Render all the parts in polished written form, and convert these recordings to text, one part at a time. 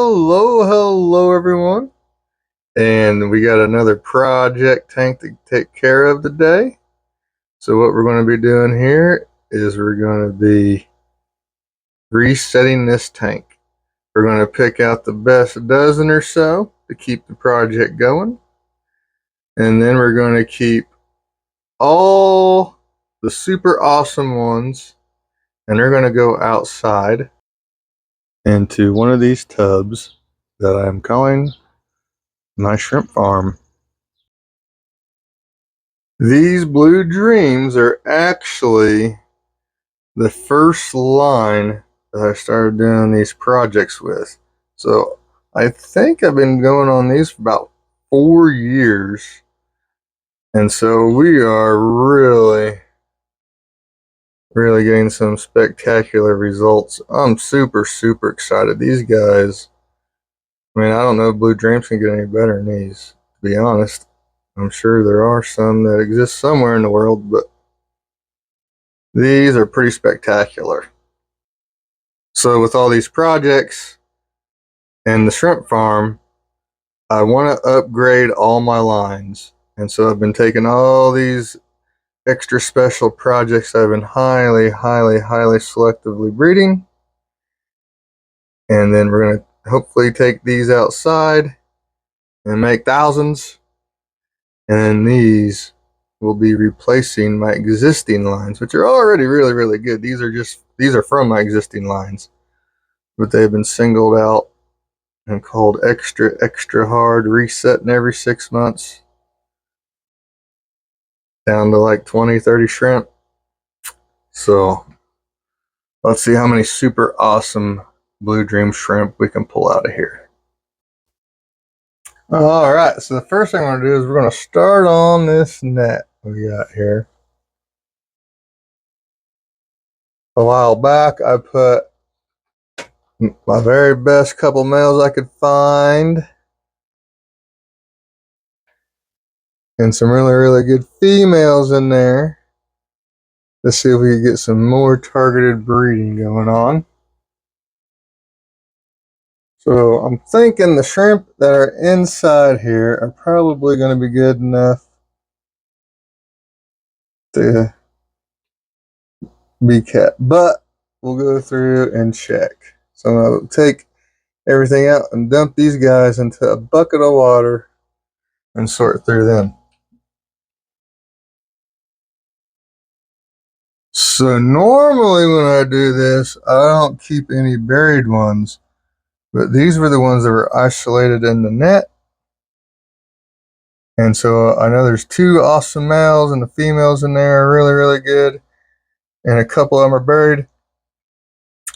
Hello everyone. And we got another project tank to take care of today. So what we're going to be doing here is we're going to be resetting this tank. We're going to pick out the best dozen or so to keep the project going. And then we're going to keep all the super awesome ones, and they're going to go outside into one of these tubs that I'm calling my shrimp farm. These Blue Dreams are actually the first line that I started doing these projects with. So I think I've been going on these for about 4 years. And so we are really getting some spectacular results. I'm super excited. These guys, I mean, I don't know if Blue Dreams can get any better than these, to be honest. I'm sure there are some that exist somewhere in the world, but these are pretty spectacular. So with all these projects and the shrimp farm, I want to upgrade all my lines. And so I've been taking all these extra special projects I've been highly selectively breeding. And then we're going to hopefully take these outside and make thousands. And then these will be replacing my existing lines, which are already really good. These are from my existing lines, but they've been singled out and called extra hard, resetting every 6 months down to like 20-30 shrimp. So let's see how many super awesome Blue Dream shrimp we can pull out of here. All right, so the first thing I'm going to do is we're going to start on this net we got here. A while back, I put my very best couple males I could find and some really good females in there. Let's see if we can get some more targeted breeding going on. So I'm thinking the shrimp that are inside here are probably going to be good enough to be kept, but we'll go through and check. So I'm going to take everything out and dump these guys into a bucket of water and sort through them. So normally when I do this, I don't keep any buried ones, but these were the ones that were isolated in the net. And so I know there's 2 awesome males, and the females in there are really good, and a couple of them are buried.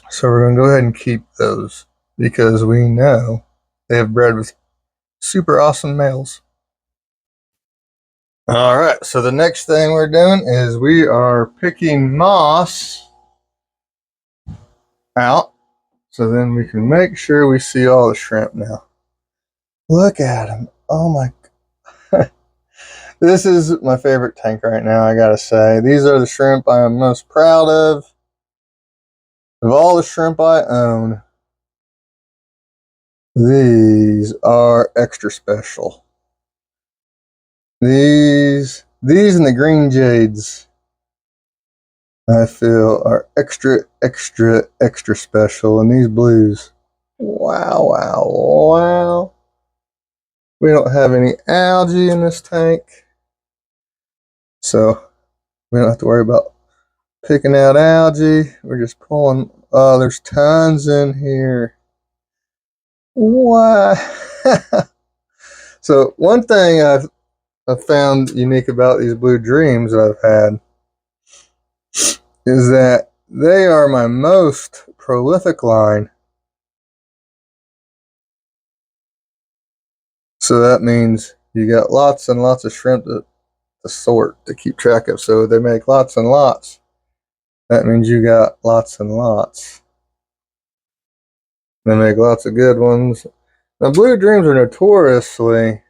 So we're going to go ahead and keep those because we know they have bred with super awesome males. All right, so the next thing we're doing is we are picking moss out, so then we can make sure we see all the shrimp now. Look at them. Oh my. This is my favorite tank right now, I gotta say. These are the shrimp I am most proud of. Of all the shrimp I own, these are extra special. These and the green jades, I feel, are extra special. And these blues, wow. We don't have any algae in this tank, so we don't have to worry about picking out algae. We're just pulling. Oh, there's tons in here. Wow. So one thing I've found unique about these Blue Dreams that I've had is that they are my most prolific line. So that means you got lots and lots of shrimp to sort, to keep track of. So they make lots and lots. That means you got lots and lots. They make lots of good ones. Now, Blue Dreams are notoriously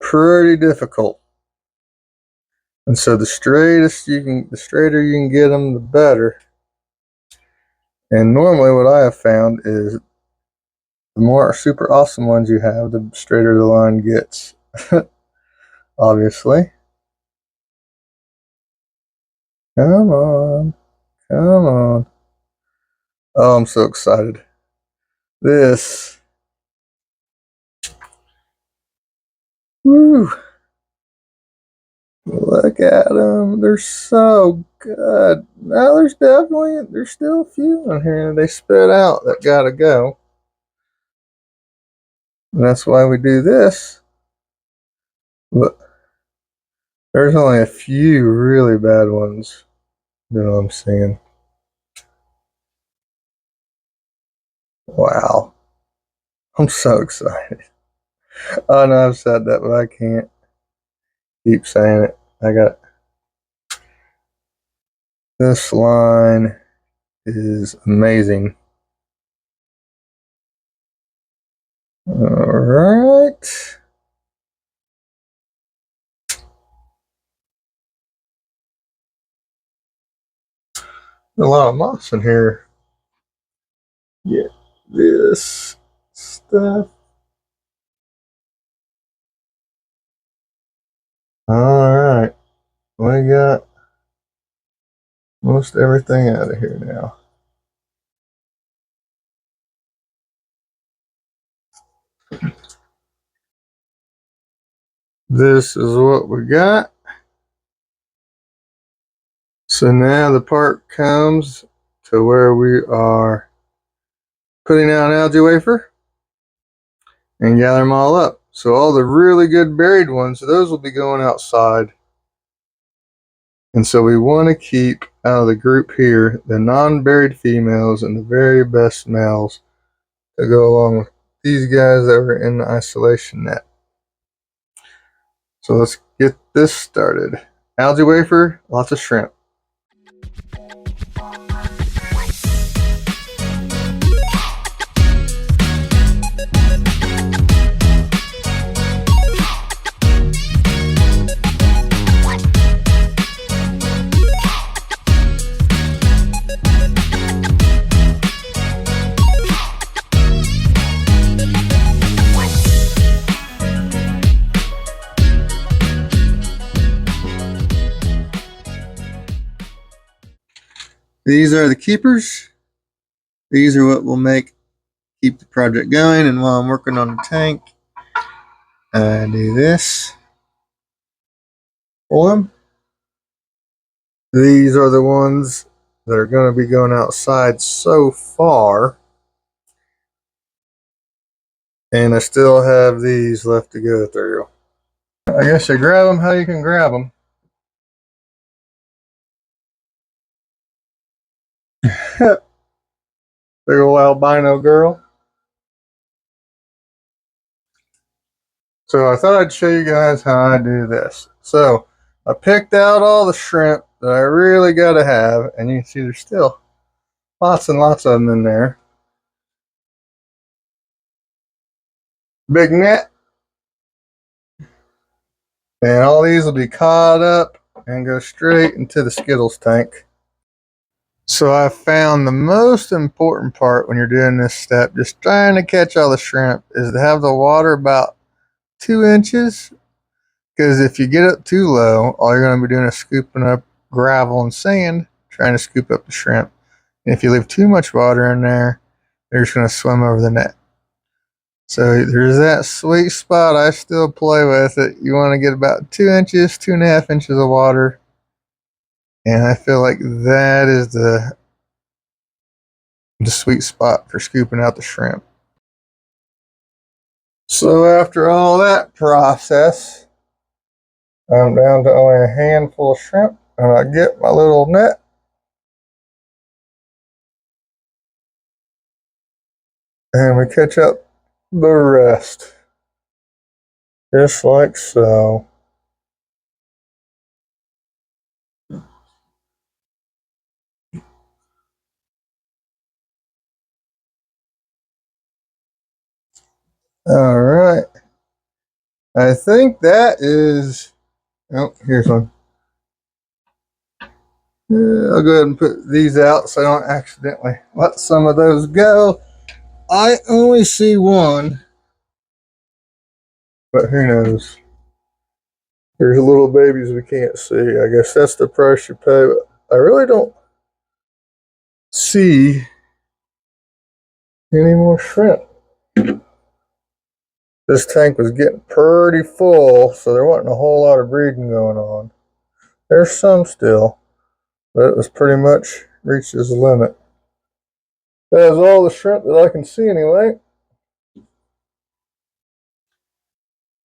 pretty difficult. And so the straighter you can get them, the better. And normally what I have found is the more super awesome ones you have, the straighter the line gets. Obviously. Come on. Come on. Oh, I'm so excited. This. Woo. Look at them. They're so good. Now, there's still a few in here they spit out that gotta go. And that's why we do this. But there's only a few really bad ones. You know what I'm saying? Wow. I'm so excited. Oh no, I've said that, but I can't keep saying it. I got this line is amazing. All right. A lot of moss in here. Yeah, this stuff. All right. We got most everything out of here now. This is what we got. So now the part comes to where we are putting out an algae wafer and gather them all up. So all the really good buried ones, those will be going outside. And so we want to keep out of the group here the non-buried females and the very best males to go along with these guys that were in the isolation net. So let's get this started. Algae wafer, lots of shrimp. These are the keepers. These are what will keep the project going. And while I'm working on the tank, I do this for them. These are the ones that are going to be going outside so far. And I still have these left to go through. I guess you grab them how you can grab them. Big old albino girl. So I thought I'd show you guys how I do this. So I picked out all the shrimp that I really got to have, and you can see there's still lots and lots of them in there. Big net. And all these will be caught up and go straight into the Skittles tank. So I found the most important part when you're doing this step, just trying to catch all the shrimp, is to have the water about 2 inches. Because if you get up too low, all you're going to be doing is scooping up gravel and sand, trying to scoop up the shrimp. And if you leave too much water in there, they're just going to swim over the net. So there's that sweet spot I still play with it. You want to get about 2 inches, 2.5 inches of water. And I feel like that is the sweet spot for scooping out the shrimp. So after all that process, I'm down to only a handful of shrimp, and I get my little net. And we catch up the rest. Just like so. All right. I think that is. Oh, here's one. I'll go ahead and put these out so I don't accidentally let some of those go. I only see one, but who knows? There's little babies we can't see. I guess that's the price you pay. But I really don't see any more shrimp. This tank was getting pretty full, so there wasn't a whole lot of breeding going on. There's some still, but it was pretty much reached its limit. That is all the shrimp that I can see anyway.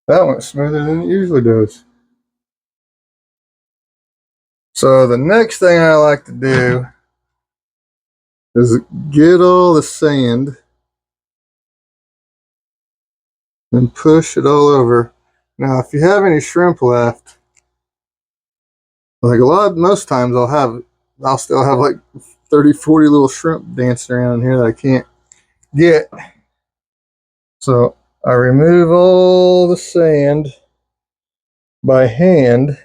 That went smoother than it usually does. So the next thing I like to do is get all the sand and push it all over. Now, if you have any shrimp left, like most times I'll still have like 30, 40 little shrimp dancing around here that I can't get. So I remove all the sand by hand.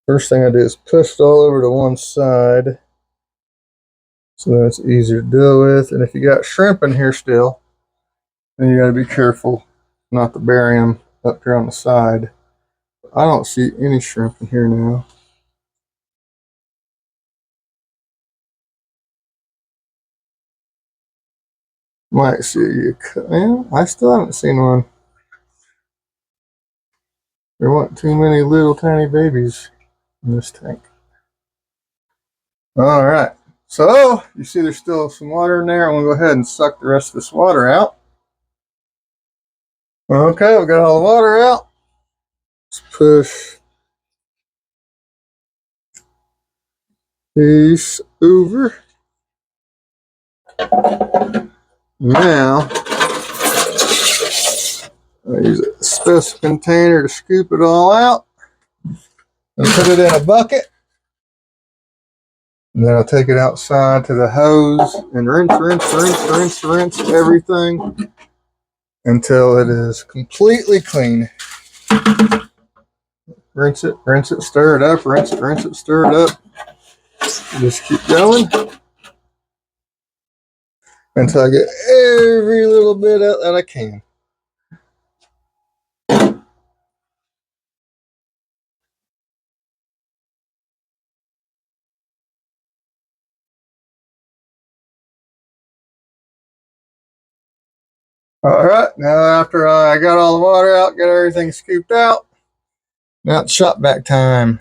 First thing I do is push it all over to one side so that it's easier to deal with. And if you got shrimp in here still, then you got to be careful not to bury them up here on the side. I don't see any shrimp in here now. Might see well, I still haven't seen one. There weren't too many little tiny babies in this tank. All right. So you see there's still some water in there. I'm going to go ahead and suck the rest of this water out. Okay, we got all the water out. Let's push these over. Now, I use a special container to scoop it all out and put it in a bucket. And then I'll take it outside to the hose and rinse everything until it is completely clean. Rinse it, stir it up, rinse it, stir it up. Just keep going until I get every little bit out that I can. All right, now after I got all the water out, got everything scooped out, now it's shop vac time.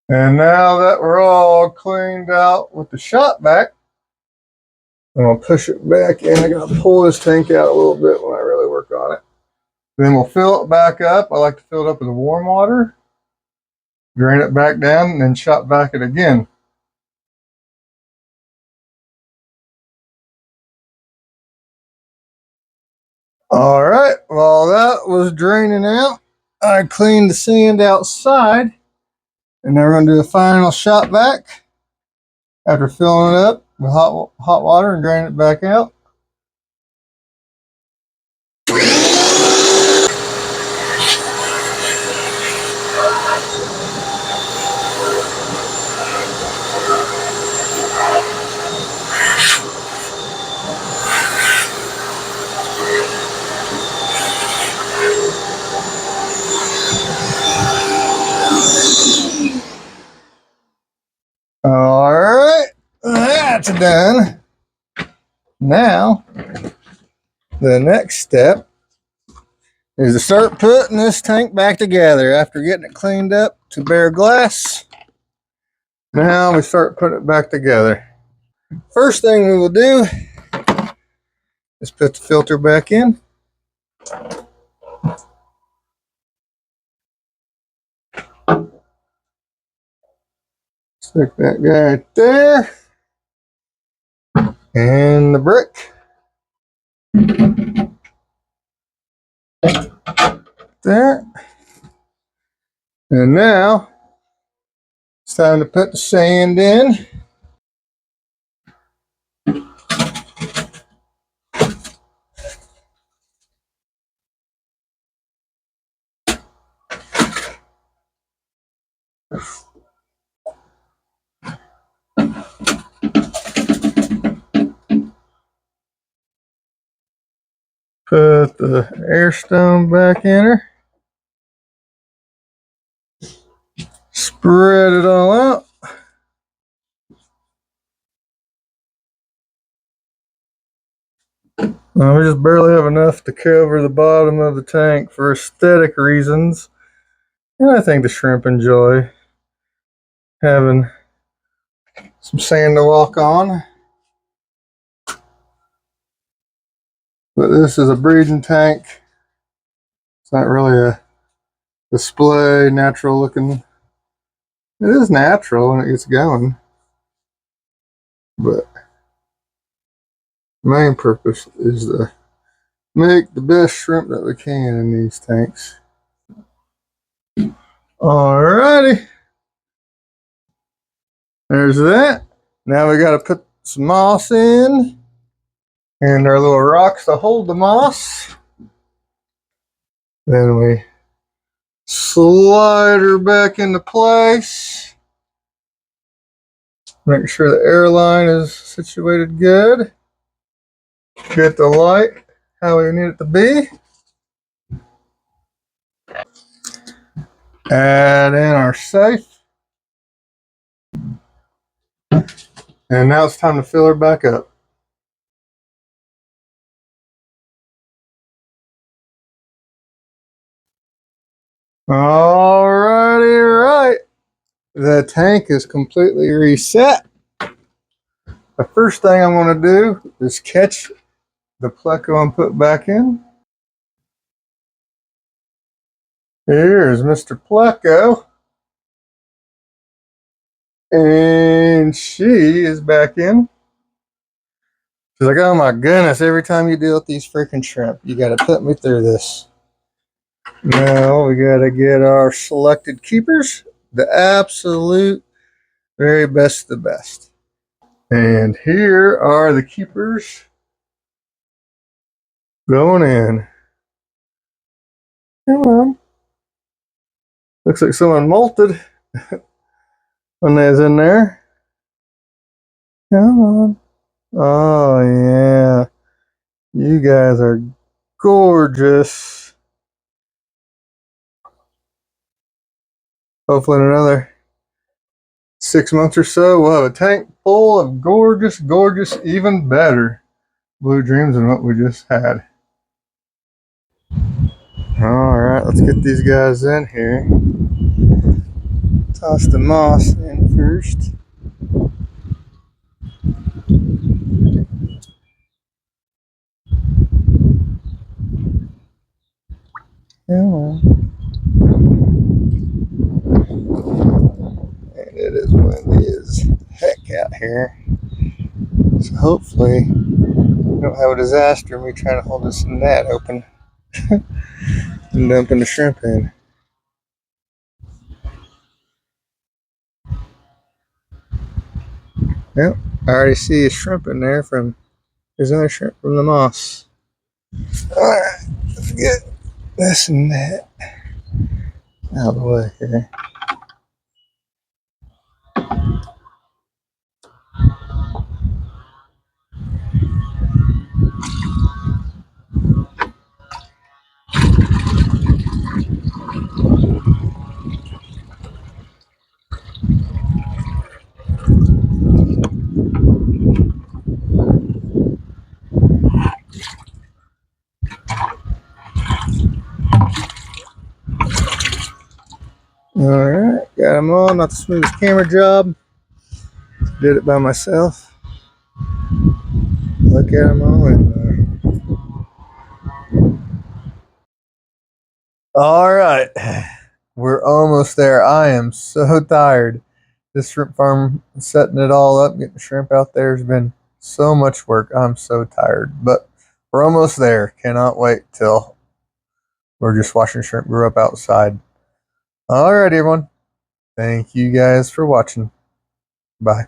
And now that we're all cleaned out with the shop vac, I'm going to push it back in. I got to pull this tank out a little bit when I really work on it. Then we'll fill it back up. I like to fill it up with warm water, drain it back down, and then shop vac it again. All right, while that was draining out, I cleaned the sand outside, and now we're going to do a final shop vac after filling it up with hot water and draining it back out. batch done. Now, the next step is to start putting this tank back together after getting it cleaned up to bare glass. Now we start putting it back together. First thing we will do is put the filter back in. Stick that guy right there. And the brick. There. And now it's time to put the sand in. Put the air stone back in her. Spread it all out. We just barely have enough to cover the bottom of the tank for aesthetic reasons. And I think the shrimp enjoy having some sand to walk on. But this is a breeding tank. It's not really a display, natural looking. It is natural when it gets going. But the main purpose is to make the best shrimp that we can in these tanks. Alrighty. There's that. Now we got to put some moss in. And our little rocks to hold the moss. Then we slide her back into place. Make sure the air line is situated good. Get the light how we need it to be. Add in our safe. And now it's time to fill her back up. Alrighty, right. The tank is completely reset. The first thing I'm going to do is catch the pleco and put back in. Here's Mr. Pleco. And she is back in. She's like, oh my goodness, every time you deal with these freaking shrimp, you got to put me through this. Now we got to get our selected keepers, the absolute very best of the best. And here are the keepers going in. Come on. Looks like someone molted when they was in there. Come on. Oh yeah. You guys are gorgeous. Hopefully in another 6 months or so, we'll have a tank full of gorgeous, gorgeous, even better blue dreams than what we just had. Alright, let's get these guys in here. Toss the moss in first. Come on. And it is windy as heck out here. So hopefully we don't have a disaster me trying to hold this net open and dumping the shrimp in. Yep, I already see a shrimp in there there's another shrimp from the moss. Alright, let's get this and that out of the way here. Alright, got them all. Not the smoothest camera job. Did it by myself. Look at them all in there. Alright, we're almost there. I am so tired. This shrimp farm, setting it all up, getting shrimp out there has been so much work. I'm so tired, but we're almost there. Cannot wait till we're just watching shrimp grow up outside. Alright, everyone. Thank you guys for watching. Bye.